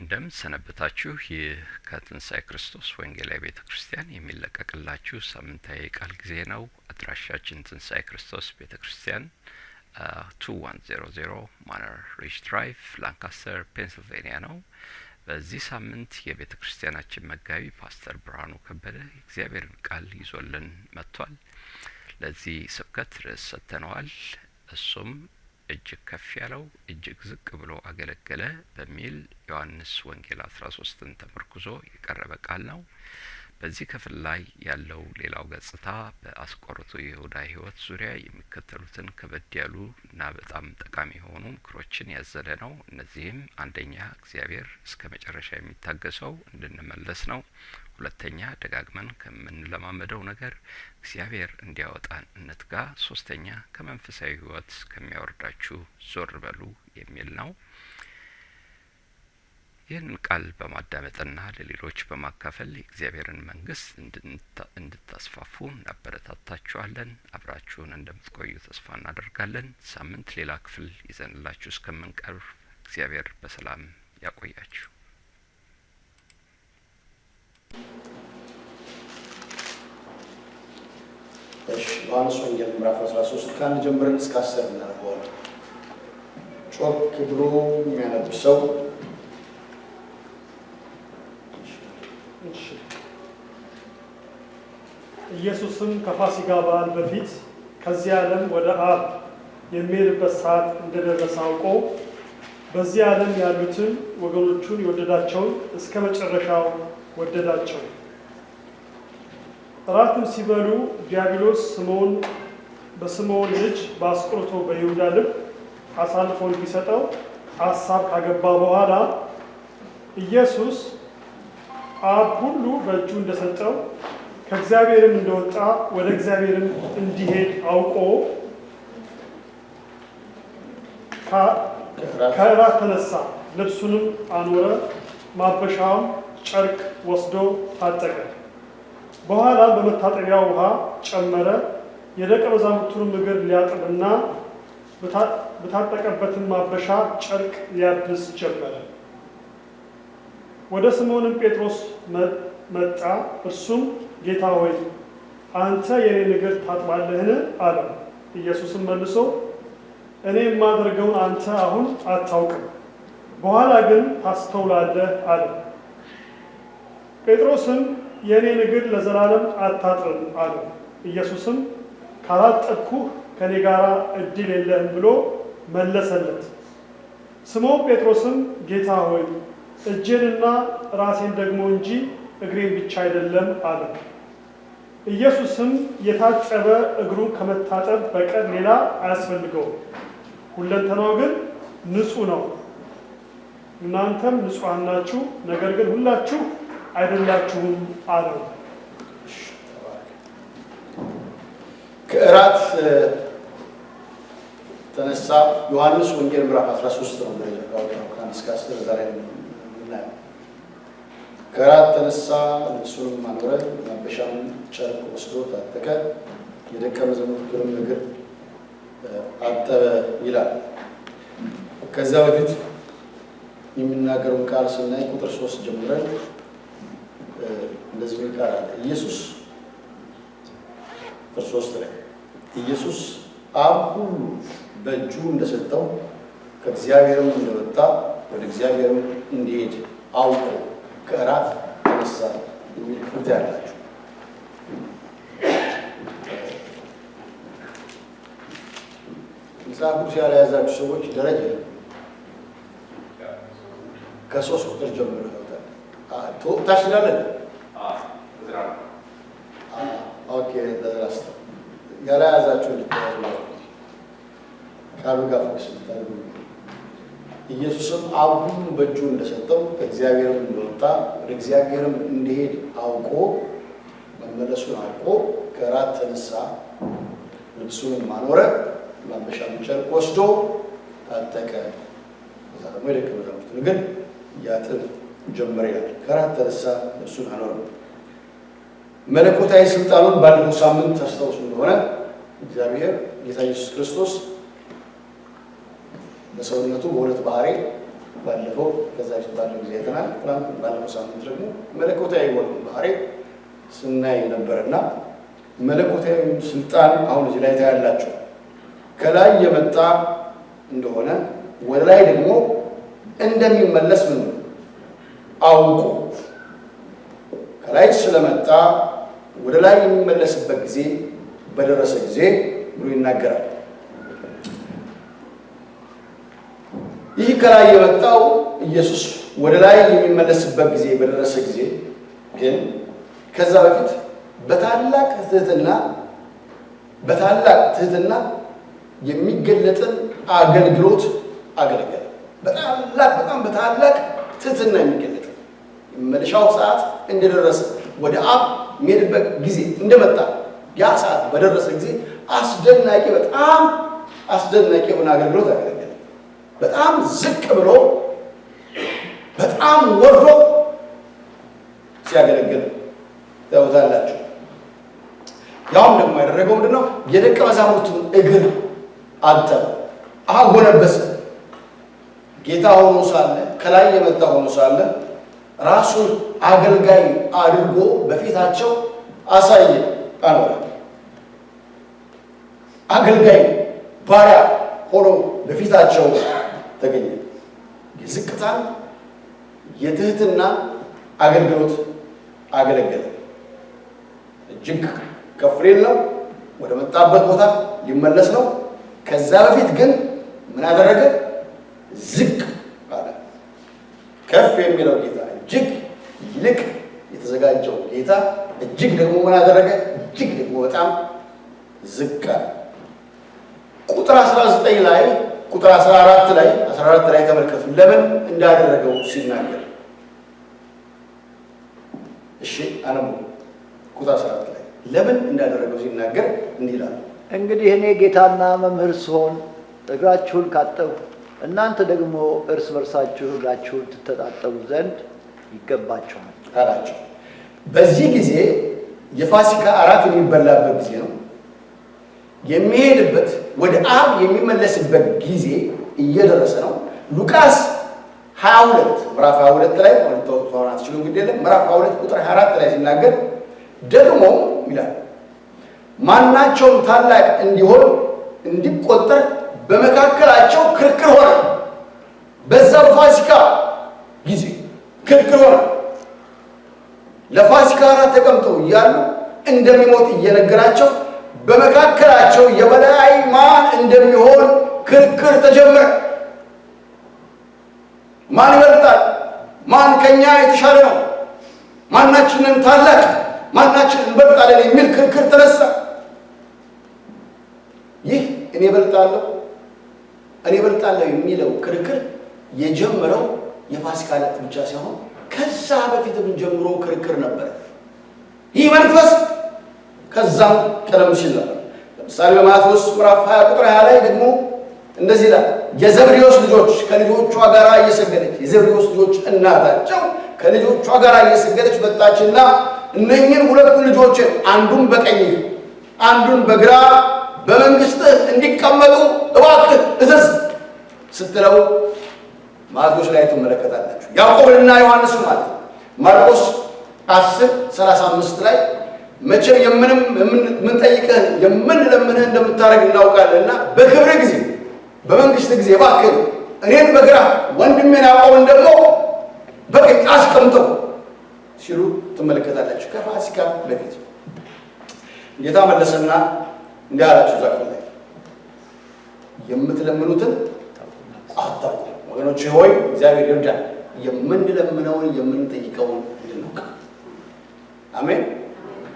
እንደምን ሰነበታችሁ። ይህ ከትንሣኤ ክርስቶስ ወንጌላዊ ቤተክርስቲያን የሚለቀቅላችሁ ሳምንታዊ ቃል ጊዜ ነው። አድራሻችን ትንሣኤ ክርስቶስ ቤተክርስቲያን 2100 ማነር ሪች ድራይቭ ላንካስተር ፔንሲልቬኒያ ነው። በዚህ ሳምንት የቤተክርስቲያናችን መጋቢ ፓስተር ብርሃኑ ከበደ እግዚአብሔርን ቃል ይዞልን መጥቷል። ለዚህ ስብከት ርዕስ ሰጥተነዋል። እሱም እጅግ ከፍ ያለው እጅግ ዝቅ ብሎ አገለገለ በሚል ዮሐንስ ወንጌል 13ን ተመርኩዞ የቀረበ ቃል ነው። በዚህ ክፍል ላይ ያለው ሌላው ገጽታ በአስቆሮቱ ይሁዳ ሕይወት ዙሪያ የሚከተሉትን ከበድ ያሉ እና በጣም ጠቃሚ የሆኑ ምክሮችን ያዘለ ነው። እነዚህም አንደኛ እግዚአብሔር እስከ መጨረሻ የሚታገሰው እንድንመለስ ነው። ሁለተኛ ደጋግመን ከምንለማመደው ነገር እግዚአብሔር እንዲያወጣን እንትጋ። ሶስተኛ ከመንፈሳዊ ሕይወት ከሚያወርዳችሁ ዞር በሉ የሚል ነው። ይህንን ቃል በማዳመጥና ለሌሎች በማካፈል የእግዚአብሔርን መንግስት እንድታስፋፉ እናበረታታችኋለን። አብራችሁን እንደምትቆዩ ተስፋ እናደርጋለን። ሳምንት ሌላ ክፍል ይዘንላችሁ እስከምንቀርብ እግዚአብሔር በሰላም ያቆያችሁ። ዮሐንስ ወንጌል ምዕራፍ 13 ከአንድ ጀምረን እስከ 10 እናነበዋለን። ጮክ ብሎ የሚያነብ ሰው ኢየሱስም ከፋሲካ በዓል በፊት ከዚህ ዓለም ወደ አብ የሚሄድበት ሰዓት እንደደረሰ አውቆ በዚህ ዓለም ያሉትን ወገኖቹን የወደዳቸውን እስከ መጨረሻው ወደዳቸው። እራትም ሲበሉ ዲያብሎስ በስምዖን ልጅ በአስቆሮቱ በይሁዳ ልብ አሳልፎ እንዲሰጠው ሐሳብ ካገባ በኋላ ኢየሱስ አብ ሁሉ በእጁ እንደሰጠው ከእግዚአብሔርም እንደወጣ ወደ እግዚአብሔርም እንዲሄድ አውቆ ከእራት ተነሳ፣ ልብሱንም አኖረ፣ ማበሻውም ጨርቅ ወስዶ ታጠቀ። በኋላ በመታጠቢያ ውሃ ጨመረ፣ የደቀ መዛሙርቱን እግር ሊያጥብና በታጠቀበትን ማበሻ ጨርቅ ሊያብስ ጀመረ። ወደ ስምዖንም ጴጥሮስ መጣ። እርሱም ጌታ ሆይ አንተ የኔን እግር ታጥባለህን? አለው። ኢየሱስም መልሶ እኔ የማደርገውን አንተ አሁን አታውቅም፣ በኋላ ግን ታስተውላለህ አለ። ጴጥሮስም የኔን እግር ለዘላለም አታጥብም አለው። ኢየሱስም ካላጠብኩህ ከኔ ጋር እድል የለህም ብሎ መለሰለት። ስምዖን ጴጥሮስም ጌታ ሆይ እጄንና ራሴን ደግሞ እንጂ እግሬን ብቻ አይደለም አለ። ኢየሱስም የታጠበ እግሩን ከመታጠብ በቀር ሌላ አያስፈልገውም፣ ሁለንተናው ግን ንጹሕ ነው። እናንተም ንጹሐን ናችሁ፣ ነገር ግን ሁላችሁ አይደላችሁም አለው። ከእራት ተነሳ። ዮሐንስ ወንጌል ምዕራፍ 13 ነው እንደጀመረው ከአንድ እስከ 10 ዛሬ እናያለን። ከእራት ተነሳ፣ ልብሱንም አኖረ፣ ማበሻም ጨርቅ ወስዶ ታጠቀ፣ የደቀ መዛሙርቱንም እግር አጠበ ይላል። ከዛ በፊት የሚናገረውን ቃል ስናይ ቁጥር 3 ጀምረን እንደዚህ ቃል አለ። ኢየሱስ ቁጥር 3 ላይ ኢየሱስ አብ ሁሉ በእጁ እንደሰጠው ከእግዚአብሔርም እንደወጣ ወደ እግዚአብሔርም እንዲሄድ አውቆ ከእራት ተነሳ የሚል ፍርድ ያላችሁ መጽሐፍ ቅዱስ ያልያዛችሁ ሰዎች ደረጃ ከ3 ቁጥር ጀምሮ ያወጣል። ታሽላለህ? ኦኬ ለራስህ ያልያዛችሁ እንድታዩ ቃሉ ጋር ፎክስ እንድታደርጉ። ኢየሱስም አብ ሁሉ በእጁ እንደሰጠው ከእግዚአብሔርም እንደወጣ ወደ እግዚአብሔርም እንዲሄድ አውቆ መመለሱን አውቆ ከእራት ተነሳ፣ ልብሱንም አኖረ፣ ማበሻም ጨርቅ ወስዶ ታጠቀ። ከዛ ደግሞ የደቀ መዛሙርቱን እግር ያጥብ ጀመረ ይላል። ከእራት ተነሳ፣ ልብሱን አኖረ። መለኮታዊ ስልጣኑን ባለፈው ሳምንት ታስታውሱ እንደሆነ እግዚአብሔር ጌታ ኢየሱስ ክርስቶስ በሰውነቱ በሁለት ባህሪ ባለፈው ከዛች ባለው ጊዜ አይተናል። ባለፈው ሳምንት ደግሞ መለኮታዊ የሆነውን ባህሪ ስናይ ነበርና መለኮታዊ ስልጣን አሁን እዚህ ላይ ታያላችሁ። ከላይ የመጣ እንደሆነ ወደ ላይ ደግሞ እንደሚመለስ ምን አውቁ። ከላይ ስለመጣ ወደ ላይ የሚመለስበት ጊዜ በደረሰ ጊዜ ብሎ ይናገራል። ይህ ከላይ የመጣው ኢየሱስ ወደ ላይ የሚመለስበት ጊዜ በደረሰ ጊዜ ግን ከዛ በፊት በታላቅ ትህትና የሚገለጥን አገልግሎት አገለገለ። በጣም በታላቅ ትህትና የሚገለጥ የመመለሻው ሰዓት እንደደረሰ ወደ አብ የሚሄድበት ጊዜ እንደመጣ ያ ሰዓት በደረሰ ጊዜ በጣም አስደናቂ የሆነ አገልግሎት አገለገለ። በጣም ዝቅ ብሎ በጣም ወርዶ ሲያገለግል ታውታላችሁ። ያውም ደግሞ ያደረገው ምንድነው? የደቀ መዛሙርቱን እግር አጠበ፣ አጎነበሰ። ጌታ ሆኖ ሳለ ከላይ የመጣ ሆኖ ሳለ ራሱን አገልጋይ አድርጎ በፊታቸው አሳየ፣ አኖረ። አገልጋይ ባሪያ ሆኖ በፊታቸው ተገኘ። የዝቅታን የትህትና አገልግሎት አገለገለ። እጅግ ከፍ ነው፣ ወደ መጣበት ቦታ ሊመለስ ነው። ከዛ በፊት ግን ምን አደረገ? ዝቅ አለ። ከፍ የሚለው ጌታ እጅግ ይልቅ የተዘጋጀው ጌታ እጅግ ደግሞ ምን አደረገ? እጅግ ደግሞ በጣም ዝቅ አለ። ቁጥር 19 ላይ ቁጥር 14 ላይ ተመልከቱ ለምን እንዳደረገው ሲናገር። እሺ አነሙ ቁጥር 14 ላይ ለምን እንዳደረገው ሲናገር እንዲህ ይላል፣ እንግዲህ እኔ ጌታና መምህር ስሆን እግራችሁን ካጠብሁ እናንተ ደግሞ እርስ በርሳችሁ እግራችሁን ትተጣጠቡ ዘንድ ይገባችኋል አላቸው። በዚህ ጊዜ የፋሲካ እራት የሚበላበት ጊዜ ነው። የሚሄድበት ወደ አብ የሚመለስበት ጊዜ እየደረሰ ነው። ሉቃስ 22 ምዕራፍ 22 ላይ ወራት ሲሉ እንግዲህ ምዕራፍ 22 ቁጥር 24 ላይ ሲናገር ደግሞ ይላል ማናቸውም ታላቅ እንዲሆን እንዲቆጠር በመካከላቸው ክርክር ሆነ። በዛ በፋሲካ ጊዜ ክርክር ሆነ። ለፋሲካ እራት ተቀምጠው እያሉ እንደሚሞት እየነገራቸው በመካከላቸው የበላይ ማን እንደሚሆን ክርክር ተጀመረ። ማን ይበልጣል? ማን ከኛ የተሻለ ነው? ማናችንን ታላቅ ማናችንን እንበልጣለን የሚል ክርክር ተነሳ። ይህ እኔ እበልጣለሁ የሚለው ክርክር የጀመረው የፋሲካ ዕለት ብቻ ሳይሆን ከዛ በፊትም ጀምሮ ክርክር ነበር። ይህ መንፈስ ከዛም ቀደም ሲል ነበር። ለምሳሌ በማቴዎስ ምዕራፍ 20 ቁጥር 20 ላይ ደግሞ እንደዚህ ይላል፣ የዘብዴዎስ ልጆች ከልጆቿ ጋር እየሰገደች የዘብዴዎስ ልጆች እናታቸው ከልጆቿ ጋር እየሰገደች መጣችና እነኚህን ሁለቱ ልጆችን አንዱን በቀኝህ አንዱን በግራ በመንግስትህ እንዲቀመጡ እባክህ እዘዝ ስትለው ማቴዎስ ላይ ትመለከታላችሁ። ያዕቆብና ዮሐንስ ማለት ነው። ማርቆስ 10:35 ላይ መቼም የምንጠይቅህን የምንለምንህ እንደምታደርግ እናውቃለንና በክብር ጊዜ በመንግስት ጊዜ እባክህ እኔን በግራ ወንድሜን ያዕቆብን ደግሞ በቀኝ አስቀምጠው ሲሉ ትመለከታላችሁ። ከፋሲካ በፊት ጌታ መለሰና እንዲህ አላቸው፣ ዛሬ ላይ የምትለምኑትን አታውቁም። ወገኖች ሆይ እግዚአብሔር ይርዳን፣ የምንለምነውን የምንጠይቀውን እንድናውቅ። አሜን።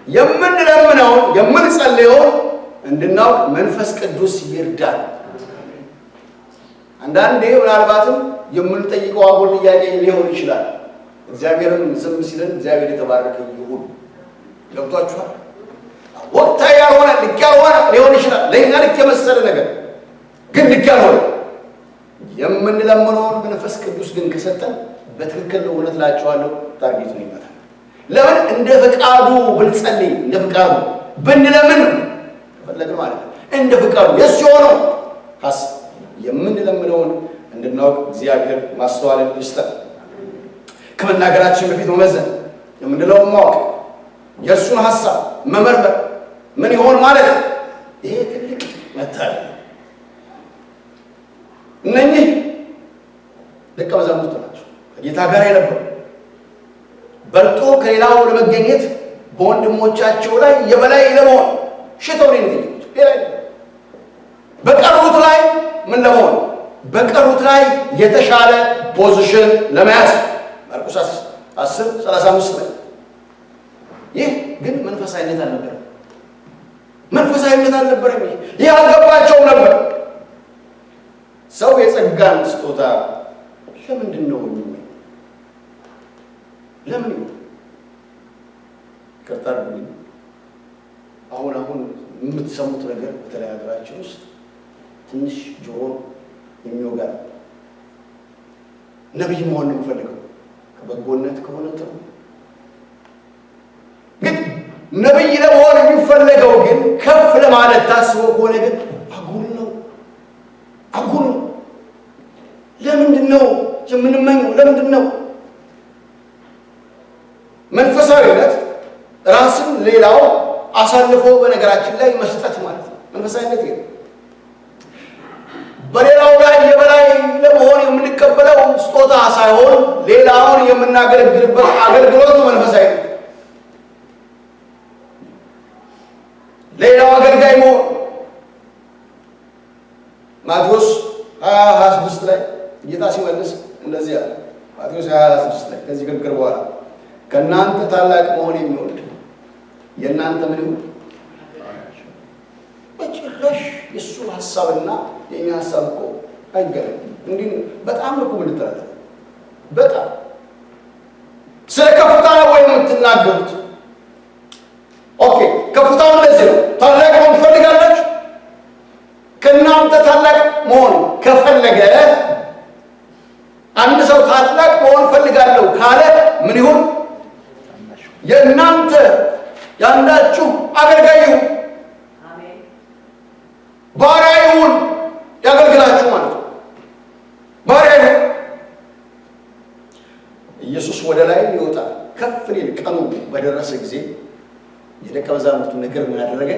የምንለምነውን የምንጸልየውን እንድናውቅ መንፈስ ቅዱስ ይርዳን። አንዳንዴ ምናልባትም የምንጠይቀው አጉል ጥያቄ ሊሆን ይችላል። እግዚአብሔርም ዝም ሲለን እግዚአብሔር የተባረከ ይሁን። ገብቷችኋል? ወቅታዊ ያልሆነ ልክ ያልሆነ ሊሆን ይችላል። ለእኛ ልክ የመሰለ ነገር ግን ልክ ያልሆነ የምንለምነውን መንፈስ ቅዱስ ግን ከሰጠን በትክክል ነው። እውነት እላችኋለሁ ታርጌቱን ይመታል። ለምን እንደ ፈቃዱ ብንጸልይ እንደ ፈቃዱ ብንለምን ፈለግን ማለት ነው። እንደ ፈቃዱ የሱ የሆነው ሐሳብ የምንለምነውን እንድናውቅ እግዚአብሔር ማስተዋልን ይስጠን። ከመናገራችን በፊት መመዘን፣ የምንለውን ማወቅ፣ የእርሱን ሀሳብ መመርመር ምን ይሆን ማለት ነው። ይሄ ትልቅ መታደል ነው። እነኚህ ደቀ መዛሙርት ናቸው፣ ከጌታ ጋር የነበሩ በልጦ ከሌላው ለመገኘት በወንድሞቻቸው ላይ የበላይ ለመሆን ሽተው ነው የሚገኙት። ሌላ በቀሩት ላይ ምን ለመሆን? በቀሩት ላይ የተሻለ ፖዚሽን ለመያዝ ማርቆስ 10:35 ላይ። ይህ ግን መንፈሳዊነት አልነበረም። መንፈሳዊነት አልነበረም። ይህ አልገባቸውም ነበር። ሰው የጸጋን ስጦታ ለምንድን ነው የሚመኝ? ለምን ይቅርታ አድርጉልኝ። አሁን የምትሰሙት ነገር በተለይ ሀገራችን ውስጥ ትንሽ ጆሮ የሚወጋ ነቢይ መሆን ነው የምፈልገው። ከበጎነት ከሆነ ጥሩ፣ ግን ነቢይ ለመሆን የሚፈለገው ግን ከፍ ለማለት ታስቦ ከሆነ ግን አጉል ነው። ለምንድን ነው የምንመኘው? ለምንድን ነው? መንፈሳዊነት ራስን ሌላው አሳልፎ በነገራችን ላይ መስጠት ማለት ነው። መንፈሳዊነት ይሄ በሌላው ላይ የበላይ ለመሆን የምንቀበለው ስጦታ ሳይሆን ሌላውን የምናገለግልበት አገልግሎት ነው መንፈሳዊነት። ሌላው አገልጋይ መሆን ማቴዎስ 20:26 ላይ ጌታ ሲመልስ እንደዚህ አለ። ማቴዎስ 20:26 ላይ ከዚህ ግርግር በኋላ ከእናንተ ታላቅ መሆን የሚወድ የእናንተ ምን ይሁን? በጭራሽ የእሱ ሀሳብና የእኛ ሀሳብ እኮ አይገናኝም። እንዲህ በጣም እኮ ምንትላለ በጣም ስለ ከፍታ ነው ወይ የምትናገሩት? ኦኬ ከፍታው እንደዚህ ነው። ታላቅ መሆን ትፈልጋላችሁ? ከእናንተ ታላቅ መሆን ከፈለገ አንድ ሰው ታላቅ መሆን ፈልጋለሁ ካለ ምን ይሁን? የእናንተ ያንዳችሁ አገልጋይ ይሁን፣ ባሪያ ይሁን፣ ያገልግላችሁ ማለት ነው። ባሪያ ይሁን። ኢየሱስ ወደ ላይ ሊወጣ ከፍ ሊል ቀኑ በደረሰ ጊዜ የደቀ መዛሙርቱ ነገር ምን አደረገ?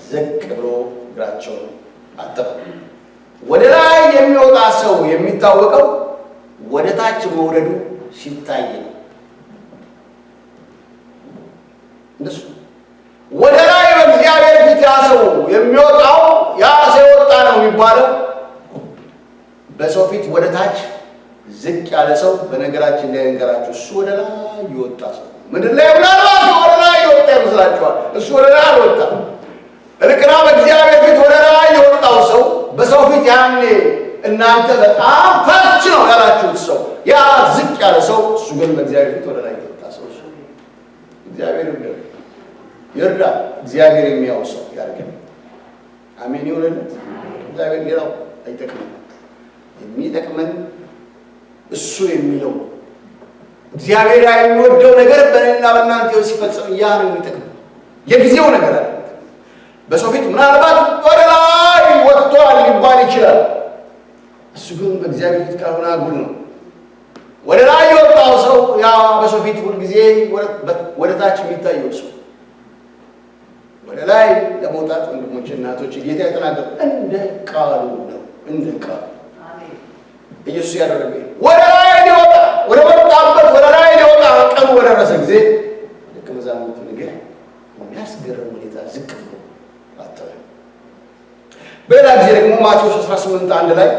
ዝቅ ብሎ እግራቸውን አጠበ። ወደ ላይ የሚወጣ ሰው የሚታወቀው ወደ ታች መውረዱ ሲታይ ነው። እንደሱ ወደ ላይ በእግዚአብሔር ፊት ያ ሰው የሚወጣው ያ ሰው የወጣ ነው የሚባለው በሰው ፊት ወደ ታች ዝቅ ያለ ሰው። በነገራችን ላይ እንገራችሁ፣ እሱ ወደ ላይ የወጣ ሰው ምንድን ላይ ምናልባት ወደ ላይ የወጣ ይመስላችኋል። እሱ ወደ ላይ አልወጣም። እልቅና በእግዚአብሔር ፊት ወደ ላይ የወጣው ሰው በሰው ፊት ያኔ እናንተ በጣም ታች ነው ያላችሁት ሰው ያ ዝቅ ያለ ሰው፣ እሱ ግን በእግዚአብሔር ፊት ወደ ላይ የወጣ ሰው። እሱ እግዚአብሔር ይርዳ። እግዚአብሔር የሚያው ሰው ያርገን። አሜን ይሁንልን። እግዚአብሔር ሌላው አይጠቅመን። የሚጠቅመን እሱ የሚለው እግዚአብሔር የሚወደው ነገር በእኔና በእናንተ ሲፈጸም ያ ነው የሚጠቅመን። የጊዜው ነገር አለ። በሰው ፊት ምናልባት ወደ ላይ ወጥቷል ሊባል ይችላል። እሱ ግን በእግዚአብሔር ፊት ካልሆነ አጉል ነው። ወደ ላይ የወጣው ሰው ያ በሰው ፊት ሁልጊዜ ወደ ታች የሚታየው ሰው ወደ ላይ ለመውጣት ወንድሞች እናቶች ጌታ የተናገረው እንደ ቃሉ ነው። እንደ ቃሉ ኢየሱስ ያደረገ ወደ ላይ ሊወጣ ወደ ወጣበት ወደ ላይ ሊወጣ ቀኑ በደረሰ ጊዜ ደቀ መዛሙርቱ ነገር የሚያስገርም ሁኔታ ዝቅ ብሎ አጠበ። በሌላ ጊዜ ደግሞ ማቴዎስ 18:1 ላይ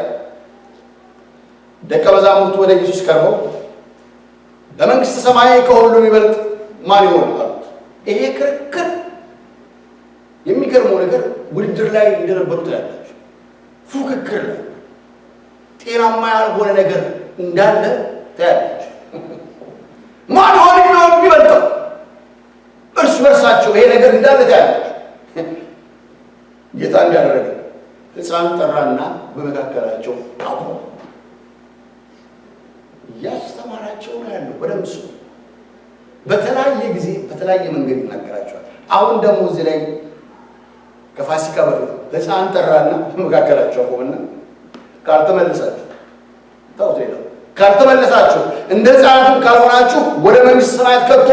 ደቀ መዛሙርቱ ወደ ኢየሱስ ቀርበው በመንግሥተ ሰማይ ከሁሉም ይበልጥ ማን ይሆን አሉት። ይሄ ክርክር የሚገርመው ነገር ውድድር ላይ እንደነበሩ ታያላችሁ። ፉክክር ላይ ጤናማ ያልሆነ ነገር እንዳለ ታያላችሁ። ማን ሆነ ነው የሚበልጠው? እርስ በርሳቸው ይሄ ነገር እንዳለ ታያላችሁ። ጌታ እንዳደረገ ሕፃን ጠራና በመካከላቸው አቆመ። እያስተማራቸው ነው ያለው። በደምብ እሱ በተለያየ ጊዜ በተለያየ መንገድ ይናገራቸዋል። አሁን ደግሞ እዚህ ላይ ከፋሲካ በፊት ሕፃን ጠራና በመካከላቸው አቆመና ካልተመለሳችሁ ተውት ነው ካልተመለሳችሁ እንደ ሕፃናትም ካልሆናችሁ ወደ መንግሥተ ሰማያት ከቶ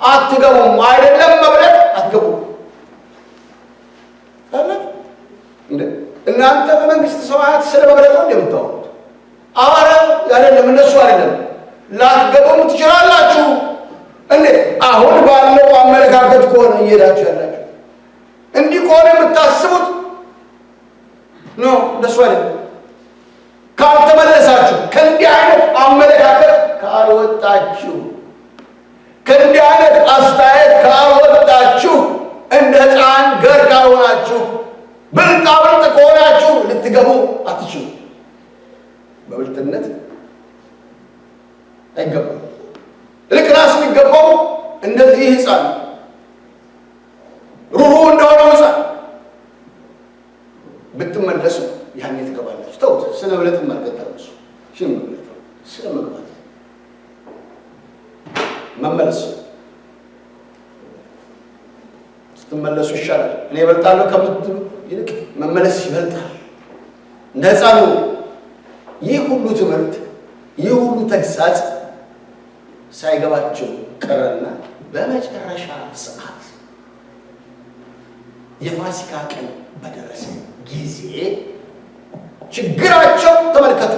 አትገቡም። አይደለም መብለጥ አትገቡም። እናንተ በመንግሥተ ሰማያት ስለ መብለጥ እንደምታወሩት አረ አይደለም፣ እነሱ አይደለም ላትገቡም ትችላላችሁ። አሁን ባለው አመለካከት ከሆነ እየሄዳችሁ ያላችሁ እንዲህ ከሆነ የምታስቡት ነው። እንደሱ አይደለም። ካልተመለሳችሁ ከእንዲህ አይነት አመለካከት ካልወጣችሁ ከእንዲህ አይነት አስተያየት ካልወጣችሁ እንደ ሕፃን ገር ካልሆናችሁ ብልጣብልጥ ከሆናችሁ ልትገቡ አትችሉ። በብልጥነት አይገባም። ልክ ራስ የሚገባው እንደዚህ ሕፃን ሩሩ እንደሆነ ሕፃን ብትመለሱ ያኔ ትገባላችሁ። ተውት። ስለ ብለጥ ማርገጣለሽ ሽም ብለጥ ስለ መግባት መመለስ ስትመለሱ ይሻላል። እኔ እበልጣለሁ ከምትሉ ይልቅ መመለስ ይበልጣል። እንደ ሕፃኑ ይህ ሁሉ ትምህርት ይህ ሁሉ ተግሳጽ ሳይገባቸው ቀረና በመጨረሻ ሰዓት የፋሲካ ቀን በደረሰ ጊዜ ችግራቸው ተመልከቱ።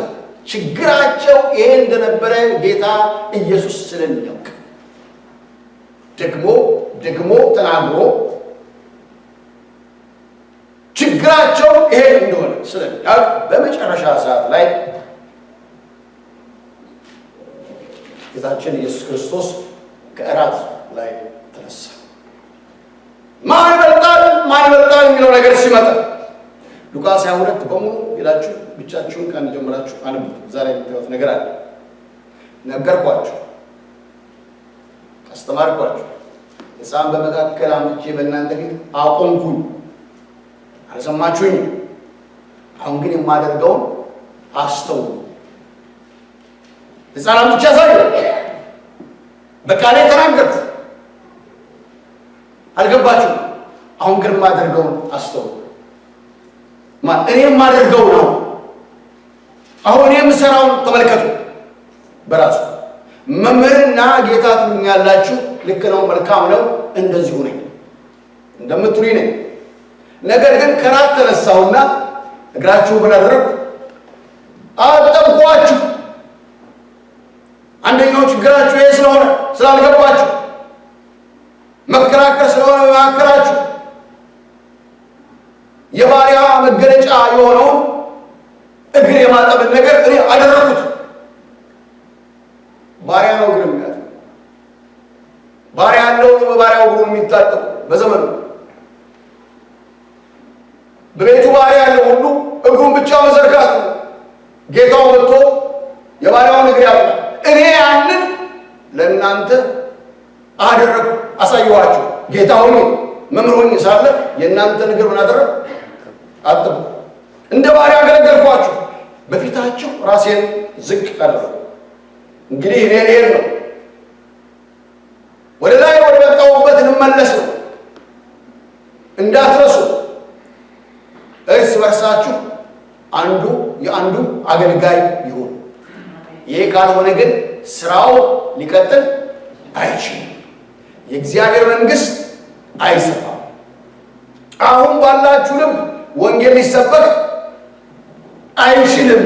ችግራቸው ይሄ እንደነበረ ጌታ ኢየሱስ ስለሚያውቅ ደግሞ ተናግሮ ችግራቸው ይሄ እንደሆነ ስለሚያውቅ በመጨረሻ ሰዓት ላይ ጌታችን ኢየሱስ ክርስቶስ ከእራት ላይ ተነሳ። ማን ይበልጣል የሚለው ነገር ሲመጣ ሉቃስ 22 በሙሉ ሄዳችሁ ብቻችሁን ከአንድ ጀምራችሁ አንብቡ። ዛሬ የምታዩት ነገር አለ። ነገርኳችሁ፣ አስተማርኳችሁ። ሕፃን በመካከል አምጥቼ በእናንተ ፊት አቆምኩኝ፣ አልሰማችሁኝ። አሁን ግን የማደርገውን አስተውሉ። ሕፃን አምጥቼ አሳየሁ፣ በቃሌ ተናገርኩ፣ አልገባችሁም። አሁን ግን የማደርገውን አስተውሉ። እኔ የማደርገው ነው። አሁን እኔ የምሰራውን ተመልከቱ። በራሱ መምህርና ጌታ ትሉኛላችሁ። ልክ ነው፣ መልካም ነው፣ እንደዚሁ ነኝ እንደምትሉኝ ነኝ። ነገር ግን ከራት ተነሳሁና እግራችሁ ምን አደረግኩ? አጠብኳችሁ። አንደኛው ችግራችሁ ይሄ ስለሆነ ስላልገባችሁ መከራከር ስለሆነ መካከራችሁ የባሪያ መገለጫ የሆነውን እግር የማጠብን ነገር እኔ አደረኩት። ባሪያ ነው እግር የሚያጠብ። ባሪያ ያለው በባሪያው እግሩ የሚታጠብ በዘመኑ በቤቱ ባሪያ ያለው ሁሉ እግሩን ብቻ መዘርጋት ነው። ጌታው መጥቶ የባሪያውን እግር ያጥባል። እኔ ያንን ለእናንተ አደረኩ፣ አሳየኋችሁ። ጌታ ሆኜ መምህር ሆኜ ሳለ የእናንተን እግር ምን አደረኩ? አጥቡ። እንደ ባሪያ አገለገልኳችሁ። በፊታችሁ ራሴን ዝቅ አደረኩ። እንግዲህ እኔ ልሄድ ነው፣ ወደ ላይ ወደ መጣሁበት እንመለስ ነው። እንዳትረሱ እርስ በርሳችሁ አንዱ የአንዱ አገልጋይ ይሁን። ይሄ ካልሆነ ግን ስራው ሊቀጥል አይችልም። የእግዚአብሔር መንግሥት አይሰፋም። አሁን ባላችሁ ልብ ወንጌል ሊሰበክ አይችልም።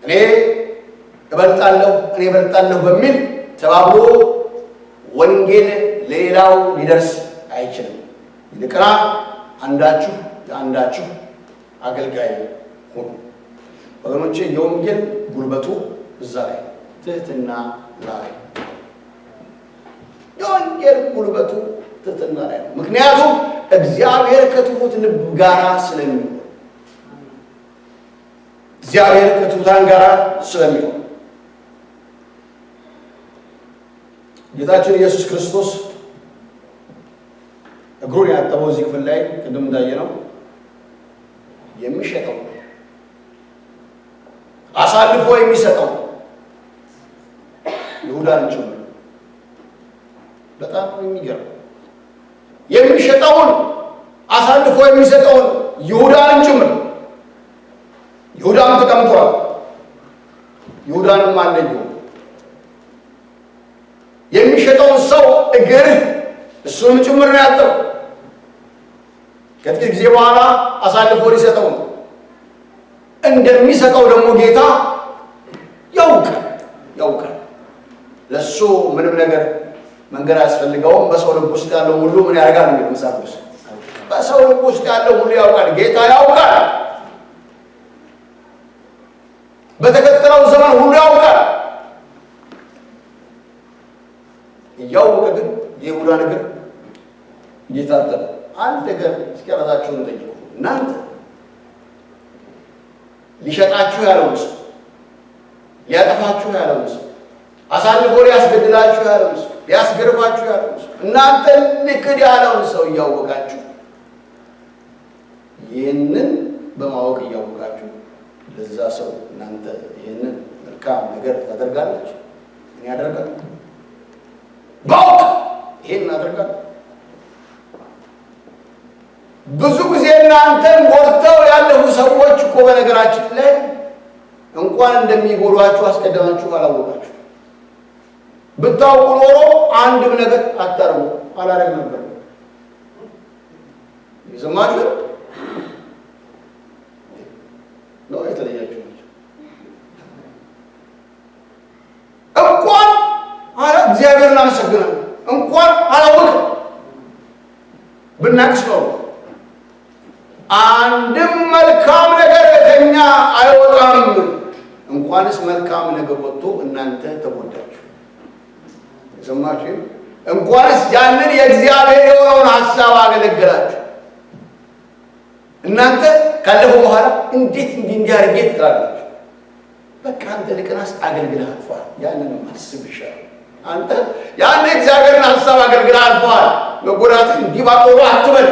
እኔ እበልጣለሁ በሚል ተባብሎ ወንጌል ለሌላው ሊደርስ አይችልም። ይልቅና አንዳችሁ የአንዳችሁ አገልጋይ ሁኑ። ወገኖቼ የወንጌል ጉልበቱ እዛ ላይ ትህትና ላይ የወንጌል ጉልበቱ ትህትና ላይ ነው። ምክንያቱም እግዚአብሔር ከትሑት ልብ ጋር ስለሚሆን እግዚአብሔር ከትሑታን ጋር ስለሚሆን ጌታችን ኢየሱስ ክርስቶስ እግሩን ያጠበው እዚህ ክፍል ላይ ቅድም እንዳየነው የሚሸጠው አሳልፎ የሚሰጠው ይሁዳን ጭምር በጣም የሚገርም የሚሸጠውን አሳልፎ የሚሰጠውን ይሁዳን ጭምር ይሁዳም ተቀምጧል። ይሁዳንም አለየው። የሚሸጠውን ሰው እግር እሱንም ጭምር ነው ያጠው። ከጥቂት ጊዜ በኋላ አሳልፎ ሊሰጠው ነው። እንደሚሰጠው ደግሞ ጌታ ያውቃል። ለሱ ምንም ነገር መንገድ አያስፈልገውም። በሰው ልብ ውስጥ ያለው ሁሉ ምን ያደርጋል ነው መጽሐፍ ቅዱስ። በሰው ልብ ውስጥ ያለው ሁሉ ያውቃል። ጌታ ያውቃል። በተከተለው ዘመን ሁሉ ያውቃል። እያወቀ ግን የይሁዳ ነገር ጌታ አጠረ። አንድ ነገር እስኪ ራሳችሁን ጠይቁ። እናንተ ሊሸጣችሁ ያለውን ሰው፣ ሊያጠፋችሁ ያለውን ሰው፣ አሳልፎ ሊያስገድላችሁ ያለውን ሰው፣ ሊያስገርፋችሁ ያለውን ሰው፣ እናንተ ልክድ ያለውን ሰው እያወቃችሁ ይህንን በማወቅ እያወቃችሁ ለዛ ሰው እናንተ ይህንን መልካም ነገር ታደርጋላችሁ። ምን ያደርጋል? ባውቅ ይሄን አደርጋለሁ። ብዙ ጊዜ እናንተን ጎድተው ያለፉ ሰዎች እኮ በነገራችን ላይ እንኳን እንደሚጎዷችሁ አስቀድማችሁ አላወቃችሁ። ብታውቁ ኖሮ አንድም ነገር አታርጉ አላረግ ነበር። ይሰማችሁ ነው የተለያችሁ እንኳን አላ እግዚአብሔርን አመሰግናለሁ እንኳን አላወቅም ብናቅስ ነው። አንድም መልካም ነገር ከኛ አይወጣም። እንኳንስ መልካም ነገር ወጥቶ እናንተ ተጎዳችሁ። ሰማችሁ? እንኳንስ ያንን የእግዚአብሔር የሆነውን ሐሳብ አገለገላችሁ። እናንተ ካለፈው በኋላ እንዴት እንዲያርጌ ትላላችሁ። በቃ አንተ ልቅናስ አገልግለህ አልፏል። ያንን ማስብ ይሻላል። አንተ ያን እግዚአብሔርን ሐሳብ አገልግለህ አልፏል። መጎዳትህ እንዲባቆሩ አትበል።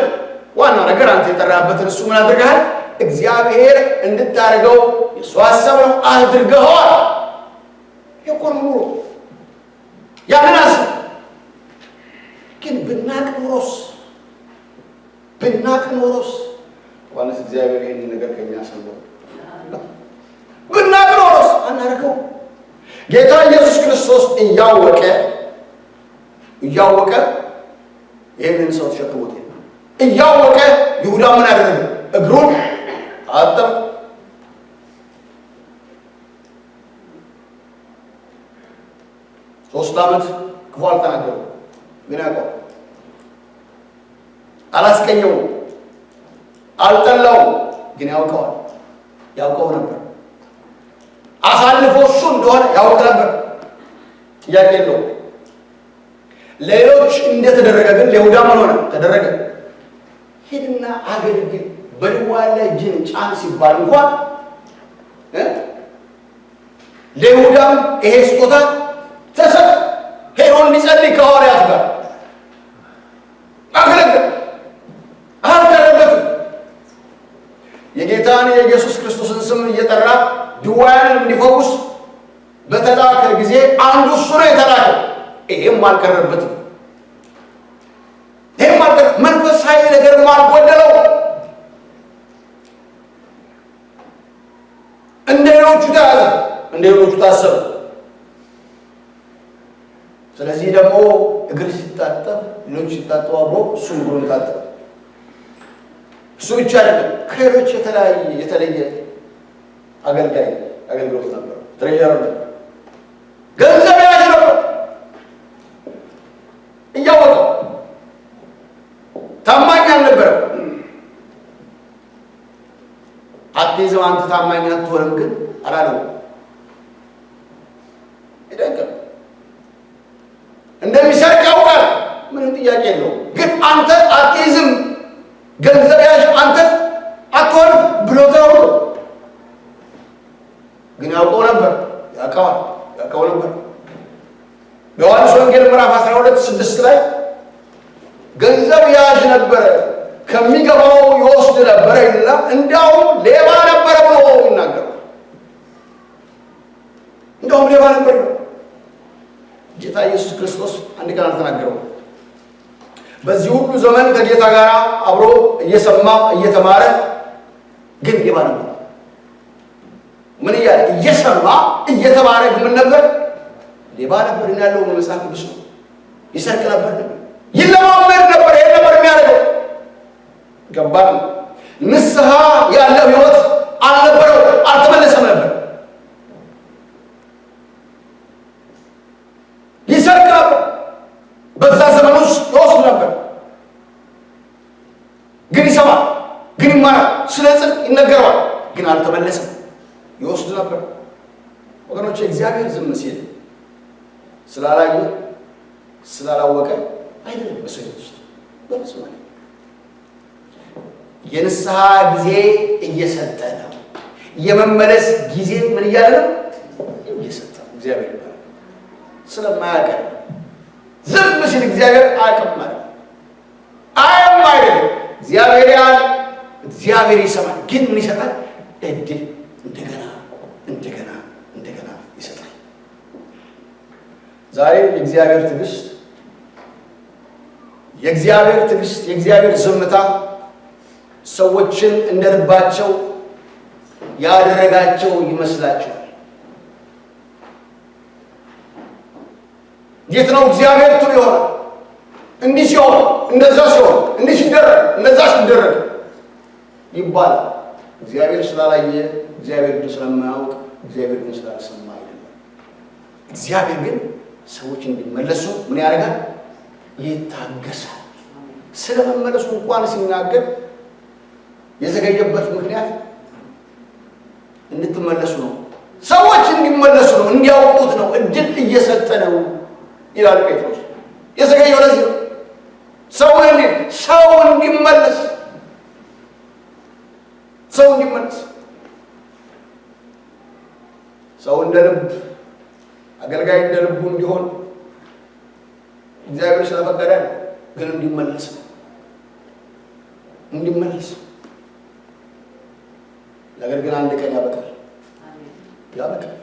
ዋናው ነገር አንተ የጠራበትን እሱ ምን አድርገሃል? እግዚአብሔር እንድታደርገው የእሱ ሐሳብ ነው አድርገዋል። የቆም ኑሮ ያንን አስብ። ግን ብናቅ ኖሮስ ዋናስ እግዚአብሔር ይህን ነገር ከኛ ሰምቶ ብናቅ ኖሮስ አናደርገው። ጌታ ኢየሱስ ክርስቶስ እያወቀ ይህንን ሰው ተሸክሞት እያወቀ ይሁዳ ምን አደረገ? እግሩን አጠበ። ሶስት ዓመት ክፉ አልተናገረው፣ ግን አላስቀኘው፣ አልጠላው፣ ግን ያውቀው ነበር። አሳልፎ እሱ እንደሆነ ያውቅ ነበር። ጥያቄ የለው። ሌሎች እንደተደረገ ግን ለይሁዳ ምን ሆነ? ተደረገ። ሄድና አገልግል፣ በድንኳን ላይ እጅን ጫን ሲባል እንኳን ለይሁዳም ይሄ ስጦታ ተሰጠ። ሄዶ እንዲጸልይ ከሐዋርያት ጋር አገለገለ። አልቀረበትም። የጌታን የኢየሱስ ክርስቶስን ስም እየጠራ ድውያንን እንዲፈውስ በተላከ ጊዜ አንዱ እሱ ነው የተላከው። ይሄም አልቀረበትም። መንፈሳዊ ነገርም አልጎደለው። እንደ ሌሎቹ ተያዘ፣ እንደ ሌሎቹ ታሰበ። ስለዚህ ደግሞ እግር ሲታጠብ ሌሎች ሲታጠቡ አብሮ እሱ እግሩን ታጠበ። እሱ ብቻ አይደለም፣ ከሌሎች የተለየ አገልግሎት ነበር። ትሬዠር ነበር፣ ገንዘብ ያዥ ነበር። እያወቀው ታማኝ አልነበረም። አትይዘው አንተ ታማኝ አትሆንም ግን አላለው። ይደንቀም እንደሚሰርቅ ያውቃል፣ ምንም ጥያቄ የለውም። ግን አንተ አትይዝም፣ ገንዘብ ያዥ አንተ አትሆንም ብሎ ተውሎ ግን ያውቀው ነበር። ያውቀው ነበር። በዮሐንስ ወንጌል ምዕራፍ 12:6 ላይ ገንዘብ ያዥ ነበረ፣ ከሚገባው ይወስድ ነበረ ይልና እንዲያውም ሌባ ነበረ ብሎ ይናገራል። እንዲያውም ሌባ ነበር። ጌታ ኢየሱስ ክርስቶስ አንድ ቀን አልተናገረው። በዚህ ሁሉ ዘመን ከጌታ ጋር አብሮ እየሰማ እየተማረ ግን ሌባ ነበር። ምን እያለ እየሰማ እየተባረክ ምን ነበር? ሌባ ነበር ያለው መጽሐፍ ቅዱስ ነው። ይሰርቅ ነበር፣ ይለማመድ ነበር። ይሄ ነበር የሚያደርገው። ገባን? ንስሐ ያለው ህይወት አልነበረው፣ አልተመለሰም ነበር። ይሰርቅ ነበር፣ በዛ ዘመን ውስጥ ይወስድ ነበር። ግን ይሰማል፣ ግን ይማራል፣ ስለ ጽድቅ ይነገረዋል፣ ግን አልተመለሰም። ይወስድ ነበር። ወገኖች እግዚአብሔር ዝም ሲል ስላላየ ስላላወቀ አይደለም። በሰው ውስጥ በፍጹም የንስሐ ጊዜ እየሰጠ ነው። የመመለስ ጊዜ ምን እያለ ነው? እየሰጠ ነው። እግዚአብሔር ይባላል። ስለማያውቅ ዝም ሲል እግዚአብሔር አያውቅም ማለት አያም አይደለም። እግዚአብሔር ያል እግዚአብሔር ይሰማል፣ ግን ምን ይሰጣል? እድል እንደገና እንደገና እንደገና ይሰጣል። ዛሬ የእግዚአብሔር ትዕግስት፣ የእግዚአብሔር ትዕግስት፣ የእግዚአብሔር ዝምታ ሰዎችን እንደልባቸው ያደረጋቸው ይመስላቸዋል። የት ነው እግዚአብሔር ጥሩ ይሆናል? እንዲህ ሲሆን እንደዛ ሲሆን እንዲህ ሲደረግ እንደዛ ሲደረግ ይባላል። እግዚአብሔር ስላላየ፣ እግዚአብሔር ግን ስለማያውቅ፣ እግዚአብሔር ግን ስላልሰማ አይደለም። እግዚአብሔር ግን ሰዎች እንዲመለሱ ምን ያደርጋል? ይታገሳል። ስለመመለሱ እንኳን ሲናገር የዘገየበት ምክንያት እንድትመለሱ ነው፣ ሰዎች እንዲመለሱ ነው፣ እንዲያውቁት ነው፣ እድል እየሰጠ ነው ይላል ጴጥሮስ። የዘገየው ለዚህ ነው፣ ሰው እንዲመለስ ሰው እንዲመለስ። ሰው እንደ ልብ አገልጋይ እንደ ልቡ እንዲሆን እግዚአብሔር ስለፈቀደ ግን እንዲመለስ ነገር ግን አንድ ቀን ያበቃል።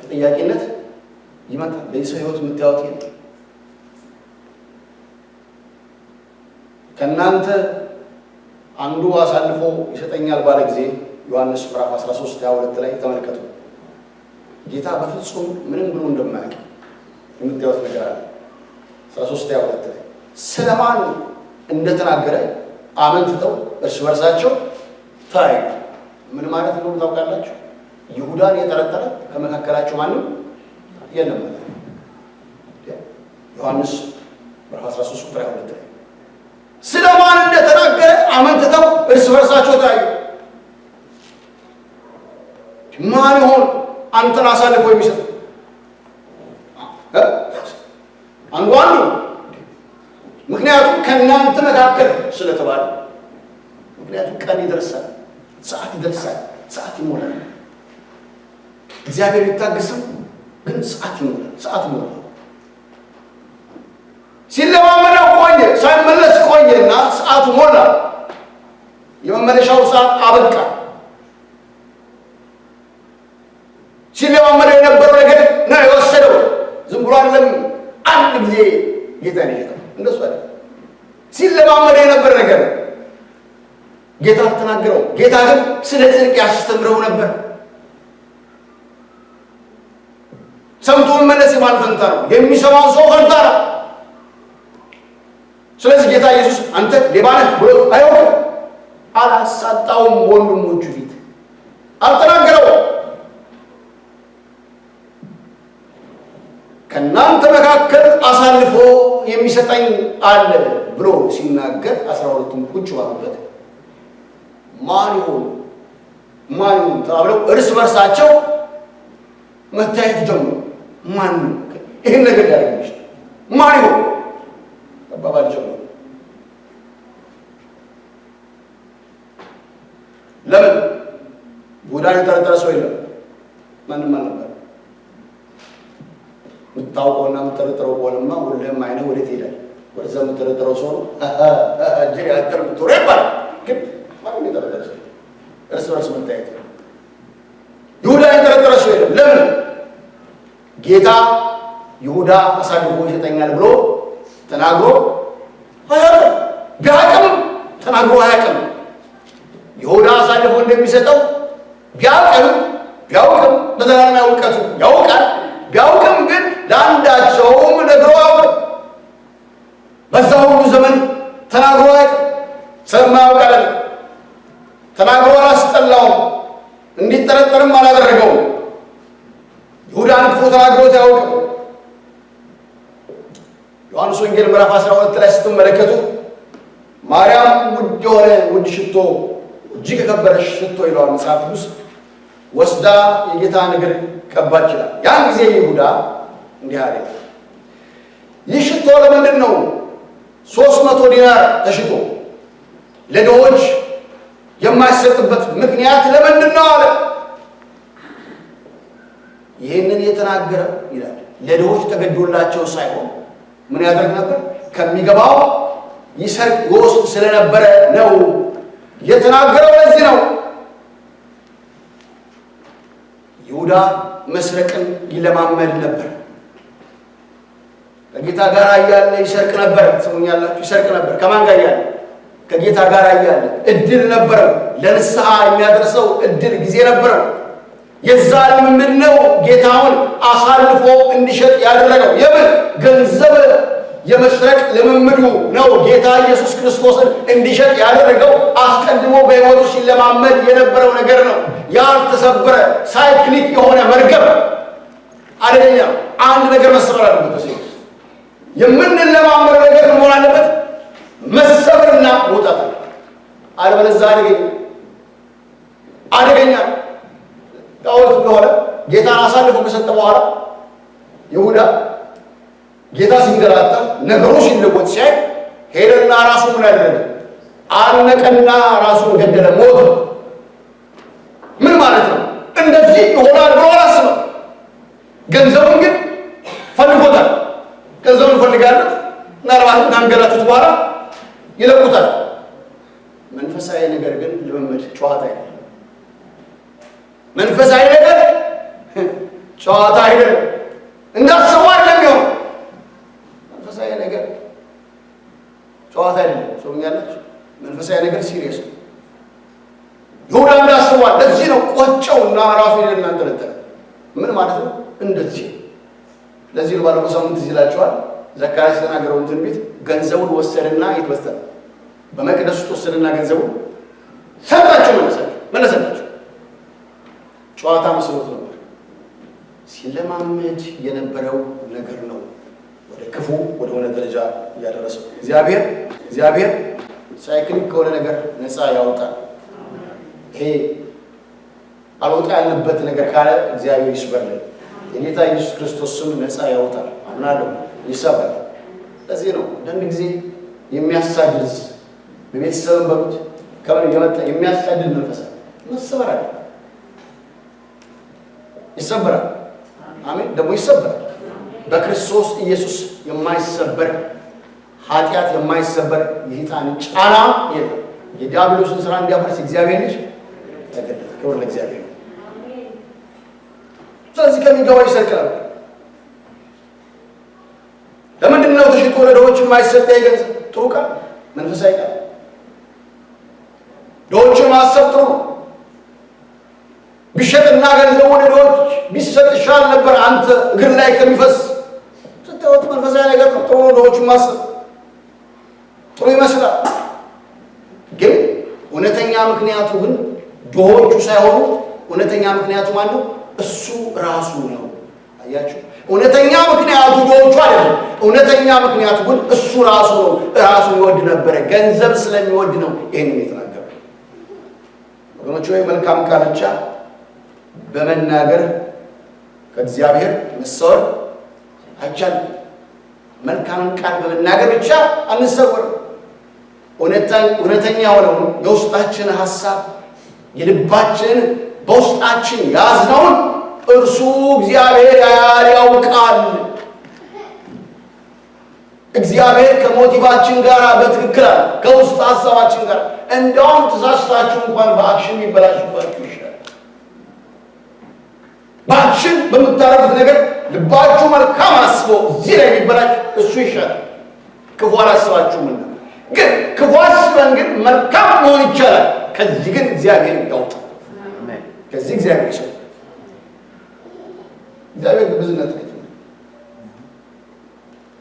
ተጠያቂነት ይመጣል። በሰው ህይወት የምታዩት ይሄ ከእናንተ አንዱ አሳልፎ ይሰጠኛል ባለ ጊዜ ዮሐንስ ምዕራፍ 13:22 ላይ ተመልከቱ። ጌታ በፍጹም ምንም ብሎ እንደማያውቅ የምታዩት ነገር አለ። 13:22 ላይ ስለማን እንደተናገረ አመንትተው እርስ በርሳቸው ተያዩ። ምን ማለት ነው ታውቃላችሁ? ይሁዳን የጠረጠረ ከመካከላቸው ማንም የለም ማለት ነው። ዮሐንስ ምዕራፍ 13:22 ላይ ስለማን እንደተናገረ አመንትተው እርስ በርሳቸው ተያዩ። ማን ይሆን አንተን አሳልፎ የሚሰጥ? አንዱ ምክንያቱም ከእናንተ መካከል ስለተባለ፣ ምክንያቱም ቀን ይደርሳል፣ ሰዓት ይደርሳል፣ ሰዓት ይሞላል። እግዚአብሔር ይታገስም፣ ግን ሰዓት ይሞላል። ሲለማመደው ቆየ፣ ሳይመለስ ቆየና ሰዓቱ ሞላ። የመመለሻው ሰዓት አበቃ። ሲለማመደው የነበረው ነገር ነው የወሰደው። ዝም ብሎ አይደለም አንድ ጊዜ ጌታ ነው የሸጠው። እንደሱ አይደለም። ሲለማመደው የነበረ ነገር ጌታ ተናገረው። ጌታ ግን ስለ ጽድቅ ያስተምረው ነበር። ሰምቶ መመለስ የማን ፈንታ ነው? የሚሰማው ሰው ፈንታ ነው። ስለዚህ ጌታ ኢየሱስ አንተ ሌባ ነህ ብሎ አይወቅም፣ አላሳጣውም። ወንድሞቹ ፊት አልተናገረውም። ከእናንተ መካከል አሳልፎ የሚሰጠኝ አለ ብሎ ሲናገር 12ቱም ቁጭ ባሉበት ማን ይሆን ተብለው እርስ በርሳቸው መታየት ጀመሩ። ማን ነው ይህን ነገር ያደርግ ይችላል? ማን ይሆን ተባባል ጀመሩ። ለምን? ይሁዳን የጠረጠረ ሰው የለም፣ ማንም አልነበር። የምታውቀውና የምትጠረጥረው ከሆነማ ሁሌም አይነህ ወዴት ይሄዳል? ወደዛ የምትጠረጥረው ሰው ነው እጅ ያጠር ብትሮ ይባላል። ግን ማንም የጠረጠረ ሰው እርስ በርስ መታየት ነው። ይሁዳ የጠረጠረ ሰው የለም። ለምን? ጌታ ይሁዳ አሳልፎ ይሰጠኛል ብሎ ተናግሮ አያውቅም። ቢያውቅም ተናግሮ አያውቅም። ይሁዳ አሳልፎ እንደሚሰጠው ቢያውቅም ሰማው ቃል ተናግሮ አላስጠላውም፣ እንዲጠረጠርም አላደረገውም። ይሁዳን ክፉ ተናግሮት ያውቅ። ዮሐንስ ወንጌል ምዕራፍ 12 ላይ ስትመለከቱ ማርያም ውድ ሽቶ እጅግ የከበረ ሽቶ ይለዋል መጽሐፍ ቅዱስ ወስዳ የጌታን እግር ቀባች ይላል። ያን ጊዜ ይሁዳ እንዲህ አለ፣ ይህ ሽቶ ለምንድን ነው 300 ዲናር ተሽጦ ለድሆች የማይሰጥበት ምክንያት ለምንድን ነው አለ። ይህንን የተናገረ ይላል ለድሆች ተገዶላቸው ሳይሆን ምን ያደርግ ነበር? ከሚገባው ይሰርቅ ይወስድ ስለነበረ ነው የተናገረው። ለዚህ ነው ይሁዳ መስረቅን ይለማመድ ነበር። ከጌታ ጋር እያለ ይሰርቅ ነበር። ሰሙኛላችሁ? ይሰርቅ ነበር። ከማን ጋር እያለ? ከጌታ ጋር እያለ እድል ነበረው። ለንስሐ የሚያደርሰው እድል ጊዜ ነበረው። የዛ ልምምድ ነው ጌታውን አሳልፎ እንዲሸጥ ያደረገው። የምን ገንዘብ የመስረቅ ልምምዱ ነው ጌታ ኢየሱስ ክርስቶስን እንዲሸጥ ያደረገው። አስቀድሞ በሕይወቱ ሲለማመድ የነበረው ነገር ነው። ያልተሰበረ ሳይክሊክ የሆነ መርገም አደገኛ። አንድ ነገር መሰበር አለበት። የምንለማመድ ነገር መሆን አለበት፣ መሰበርና መውጣት። አለበለዚያ አደገኛ ዳዊት እንደሆነ ጌታን አሳልፎ ከሰጠ በኋላ ይሁዳ ጌታ ሲንገላታ ነገሩ ሲለወጥ ሲያይ ሄደና ራሱ ምን ያደረገ? አነቀና ራሱን ገደለ፣ ሞተ። ምን ማለት ነው? እንደዚህ ይሆናል ብሎ አላሰበም። ገንዘቡን ግን ፈልጎታል። ገንዘቡን ፈልጋለሁ ምናልባት ካንገላቱት በኋላ ይለቁታል። መንፈሳዊ ነገር ግን ልምምድ ጨዋታ አይደለም። መንፈሳዊ ነገር ጨዋታ አይደለም። እንዳሰቡ አይደለም ይሆን መንፈሳዊ ነገር ጨዋታ አይደለም። ሰውኛለች መንፈሳዊ ነገር ሲሪየስ ነው። ይሁዳ እንዳሰዋል። ለዚህ ነው ቆጨውና ራሱ ይደና ተረተረ። ምን ማለት ነው? እንደዚህ ለዚህ ነው ባለፈው ሳምንት ይላችኋል ዘካርያስ ተናገረውን ትንቢት ገንዘቡን ወሰደና ይተወሰደ በመቅደስ ውስጥ ወሰደና ገንዘቡን ሰጣቸው፣ መለሰላቸው። ጨዋታ መስሎት ነበር። ሲለማመድ የነበረው ነገር ነው ወደ ክፉ ወደ ሆነ ደረጃ ያደረሰው። እግዚአብሔር ሳይክሊክ ከሆነ ነገር ነፃ ያወጣል። ይሄ አልወጣ ያለበት ነገር ካለ እግዚአብሔር ይስበርልን። የጌታ ኢየሱስ ክርስቶስ ስም ነፃ ያወጣል። አምናለሁ፣ ይሰበራል። ለዚህ ነው አንድ ጊዜ የሚያሳድድ በቤተሰብም በሉት ከምን የመጣ የሚያሳድድ መንፈስ መሰበር አለ። ይሰበራል። አሜን። ደግሞ ይሰበራል። በክርስቶስ ኢየሱስ የማይሰበር ኃጢአት የማይሰበር የሰይጣን ጫና የለም። የዲያብሎስን ስራ እንዲያፈርስ እግዚአብሔር ልጅ ተገለጠ። ክብር ለእግዚአብሔር። ስለዚህ ከሚገባው ይሰርቅ ነበር። ለምንድን ነው ተሽጦ ለድሆች የማይሰጥ? ገንዘብ ጥሩ ቃል፣ መንፈሳዊ ቃል። ድሆችን ማሰብ ጥሩ ነው። ቢሸጥና ገንዘቡ ለድሆች ቢሰጥ ይሻል ነበር። አንተ እግር ላይ ከሚፈስ ስትወጥ መንፈሳዊ ነገር ነው። ጥሩ ነው። ድሆችን ማሰብ ጥሩ ይመስላል። ግን እውነተኛ ምክንያቱ ግን ድሆቹ ሳይሆኑ እውነተኛ ምክንያቱ ማን ነው? እሱ ራሱ ነው። አያችሁ? እውነተኛ ምክንያቱ ድሆቹ አይደለም። እውነተኛ ምክንያቱ ግን እሱ ራሱ ነው። ራሱን ይወድ ነበረ። ገንዘብ ስለሚወድ ነው ይሄንን የተናገረው። ወገኖች ሆይ መልካም ቃል ብቻ በመናገር ከእግዚአብሔር መሰወር አይቻልም። መልካም ቃል በመናገር ብቻ አንሰወርም። እውነተኛ የሆነውን የውስጣችን ሀሳብ የልባችን በውስጣችን ያዝነውን እርሱ እግዚአብሔር ያውቃል። እግዚአብሔር ከሞቲቫችን ጋር በትክክል አለ፣ ከውስጥ ሀሳባችን ጋር። እንደውም ተሳስታችሁ እንኳን በአክሽን የሚበላሽባችሁ ይችላል። በአክሽን በምታረጉት ነገር ልባችሁ መልካም አስቦ እዚህ ላይ የሚበላሽ እሱ ይሻላል። ክፉ አላስባችሁም እና ግን ክፉ አስበን ግን መልካም መሆን ይቻላል። ከዚህ ግን እግዚአብሔር ያውጣ። ከዚህ እግዚአብሔር ይሰጣል። እግዚአብሔር ግብዝነት ነው።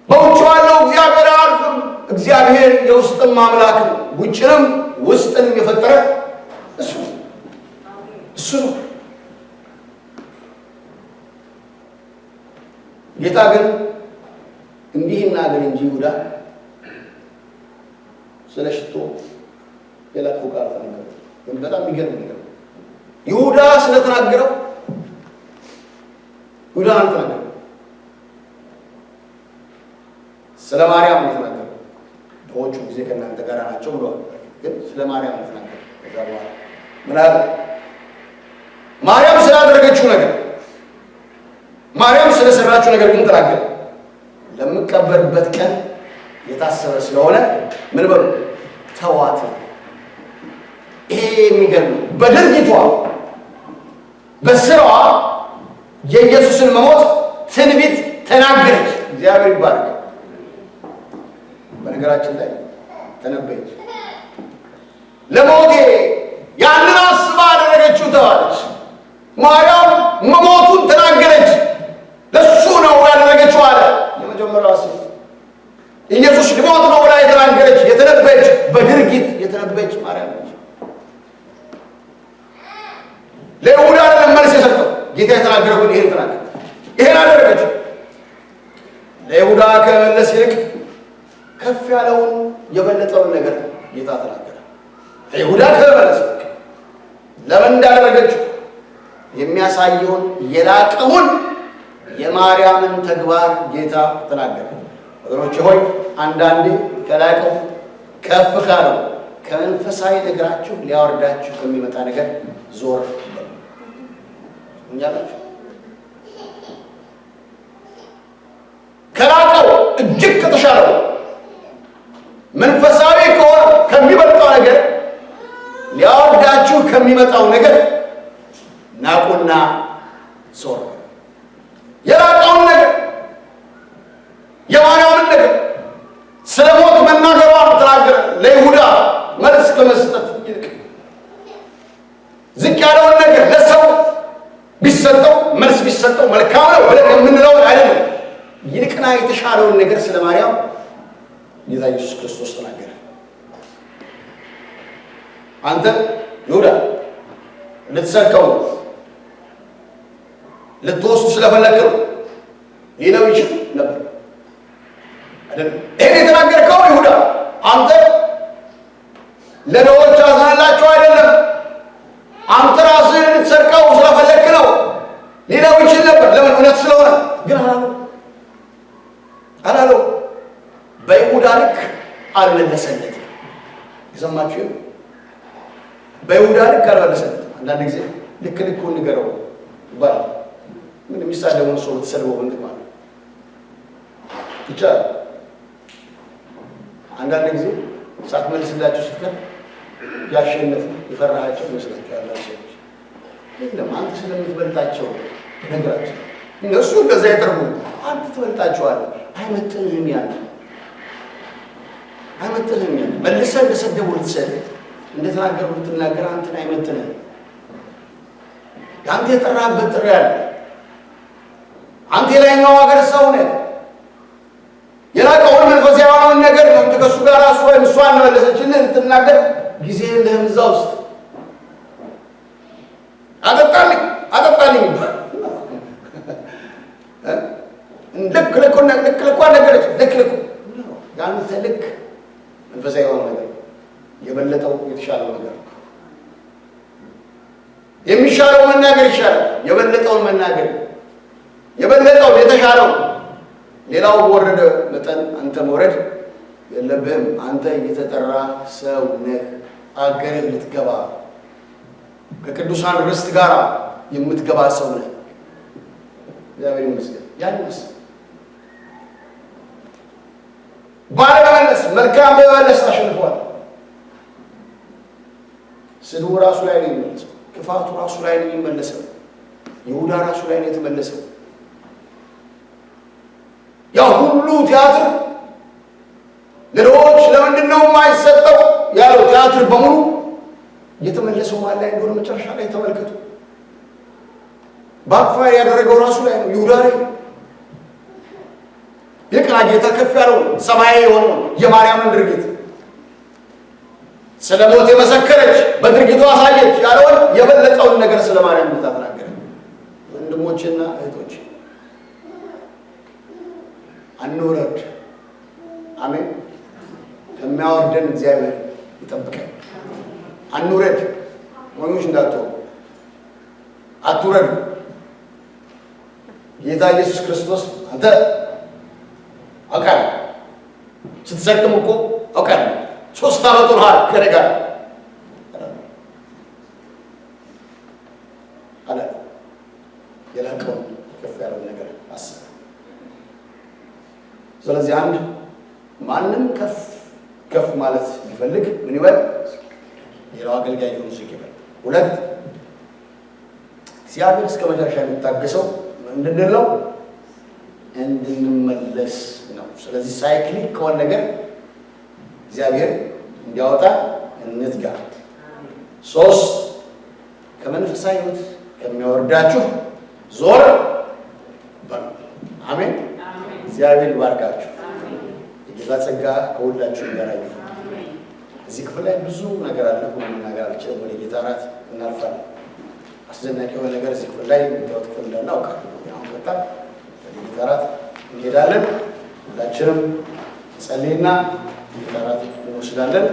በውጭ ያለው እግዚአብሔር አያልፍም። እግዚአብሔር የውስጥም አምላክ ነው። ውጭንም ውስጥንም የፈጠረ እሱ ነው። ጌታ ግን እንዲህ ይናገር እንጂ ይሁዳ ስለ ሽቶ ሌላ ቃል ተናገረ። በጣም የሚገርም ነገር ይሁዳ ስለተናገረው ይሁዳ አልተናገረም። ስለ ማርያም ነው የተናገረው። ድሆቹ ጊዜ ከእናንተ ጋር ናቸው ብሏል። ግን ስለ ማርያም ነው የተናገረው። ከዛ በኋላ ምን አለ? ማርያም ስላደረገችው ነገር፣ ማርያም ስለሰራችው ነገር ግን ተናገረ። ለምቀበርበት ቀን የታሰበ ስለሆነ ምን በሉ ተዋት። ይሄ የሚገርም በድርጊቷ በስራዋ የኢየሱስን መሞት ትንቢት ተናገረች። እግዚአብሔር ይባርክ። በነገራችን ላይ ተነበየች። ለሞቴ ያንን አስባ አደረገችው ተባለች። ማርያም መሞቱን ተናገረች። ለሱ ነው ያደረገችው አለ። የመጀመሪያዋ ሴት ኢየሱስ ሊሞት ነው ብላ የተናገረች የተነበየች በድርጊት የተነበየች ማርያም ነች። ለይሁዳ አይደለም መልስ የሰጠው ጌታ የተናገረው ግን ይሄን ተናገረ። ይሄን አደረገች። ለይሁዳ ከመለስ ይልቅ ከፍ ያለውን የበለጠውን ነገር ጌታ ተናገረ። ለይሁዳ ከመለስ ይልቅ ለምን እንዳደረገችው የሚያሳየውን የላቀውን የማርያምን ተግባር ጌታ ተናገረ። ወገኖቼ ሆይ አንዳንዴ ከላቀው ከፍ ካለው ከመንፈሳዊ ነገራችሁ ሊያወርዳችሁ ከሚመጣ ነገር ዞር እኛላችሁ። ከላቀው እጅግ ከተሻለው መንፈሳዊ ከሆነ ከሚበልጠው ነገር ሊያወርዳችሁ ከሚመጣው ነገር ናቁና ዞር። የላቀውን ነገር የማርያምን ነገር ስለ ሞት መናገሯን ተናገረ። ለይሁዳ መልስ ከመስጠት ይልቅ ዝቅ ያለውን ነገር ለሰው ቢሰጠው መልስ ቢሰጠው መልካም ነው ብለን የምንለው አይደለም። ይልቅና የተሻለውን ነገር ስለ ማርያም ጌታ ኢየሱስ ክርስቶስ ተናገረ። አንተ ይሁዳ ልትሰርቀው ልትወስድ ስለፈለግከው ሊለው ይችል ነበር አይደል? ይሄን የተናገርከው ይሁዳ አንተ ለድሆች አዝናላቸው አይደለም፣ አንተ ራስህ ልትሰርቀው ስለፈለግክ ነው ሊለው ይችል ነበር። ለምን? እውነት ስለሆነ። ግን አላለው። በይሁዳ ልክ አልመለሰለትም። የሰማችሁ? በይሁዳ ልክ አልመለሰለትም። አንዳንድ ጊዜ ልክ ልኩን ንገረው ይባላል። ምን የሚሳደበውን ሰው ተሰልቦ ምን ማለት ይቻላል? አንዳንድ ጊዜ ሳትመልስላችሁ ስትቀር ያሸነፉ የፈራሃቸው ይመስላችኋል ሰዎች። የለም አንተ ስለምትበልጣቸው ነገራቸው። እነሱ እንደዛ ያደርጉ። አንተ ትበልጣቸዋለህ። አይመጥንህም ያለ አይመጥንህም ያለ መልሰህ እንደሰደቡ ልትሰድብ እንደተናገሩ ልትናገር አንተን አይመጥንህም። አንተ የጠራህበት ጥሪ አለ። አንተ የላይኛው ሀገር ሰው ነህ። የላቀውን መንፈሳዊ የሆነውን ነገር ነው ከእሱ ጋር እሱ ወይም እሷ መለሰችልህ ልትናገር ጊዜ የለህም። እዛ ውስጥ አጠጣልኝ ልክ ልኳን ነገረች። ልክ የአንተ ልክ መንፈሳዊ የሆነው ነገር የበለጠው የተሻለው ነገር የሚሻለው መናገር ይሻላል። የበለጠውን መናገር የበለጠው የተሻለው ሌላው በወረደ መጠን አንተ መውረድ የለብህም። አንተ የተጠራ ሰው ነህ። አገርህ ልትገባ ከቅዱሳን ርስት ጋር የምትገባ ሰው ነህ። እግዚአብሔር ይመስገን። ያንስ ባለመመለስ መልካም በመመለስ አሸንፏል። ስድቡ ራሱ ላይ ነው የሚመለሰው። ክፋቱ ራሱ ላይ ነው የሚመለሰው። ይሁዳ ራሱ ላይ ነው የተመለሰው። ያ ሁሉ ቲያትር ለድሆች ለምንድን ነው የማይሰጠው ያለው ቲያትር በሙሉ የተመለሰው ማለት ላይ እንደሆነ መጨረሻ ላይ ተመልከቱ። ባክፋየር ያደረገው ራሱ ላይ ነው፣ ይሁዳ ላይ። የቅና ጌታ ከፍ ያለው ሰማያዊ የሆነው የማርያምን ድርጊት ስለ ሞት የመሰከረች በድርጊቱ አሳየች ያለውን የበለጠውን ነገር ስለ ማርያም ተናገረ። ወንድሞችና እህቶች አንውረድ። አሜን። ከሚያወርደን እግዚአብሔር ይጠብቀን። አንውረድ። ሞኞች እንዳትሆኑ አትውረዱ። ጌታ ኢየሱስ ክርስቶስ አንተ አውቃለሁ ስትሰርቅም እኮ አውቃለሁ 3 ዓመት ሆኗል ከእኔ ጋር አለ። የላቀውን ከፍ ያለውን ነገር አስብ። ስለዚህ አንድ ማንም ከፍ ማለት ቢፈልግ ምን ይበል? ሌላው አገልጋይ ሆኖ ዝቅ ይበል። 2 እግዚአብሔር እስከ መጨረሻ የሚታገሰው ምንድን ነው? እንድንመለስ ነው። ስለዚህ ሳይክሊክ ከሆነ ነገር እግዚአብሔር እንዲያወጣ እንትጋ። 3 ከመንፈሳዊ ሕይወት ከሚያወርዳችሁ ዞር በሉ። አሜን። እግዚአብሔር ይባርካችሁ። የጌታ ጸጋ ከሁላችሁ ጋር ይሁን። እዚህ ክፍል ላይ ብዙ ነገር አለ። ሁሉ ነገር አልችልም። ወደ ጌታ እራት እናልፋለን። አስደናቂ የሆነ ነገር እዚህ ክፍል ላይ የምታዩት ክፍል እንዳለ አውቃለሁ። አሁን ቀጥታ ወደ ጌታ እራት እንሄዳለን። ሁላችንም ጸልይና ጌታ እራት እንወስዳለን።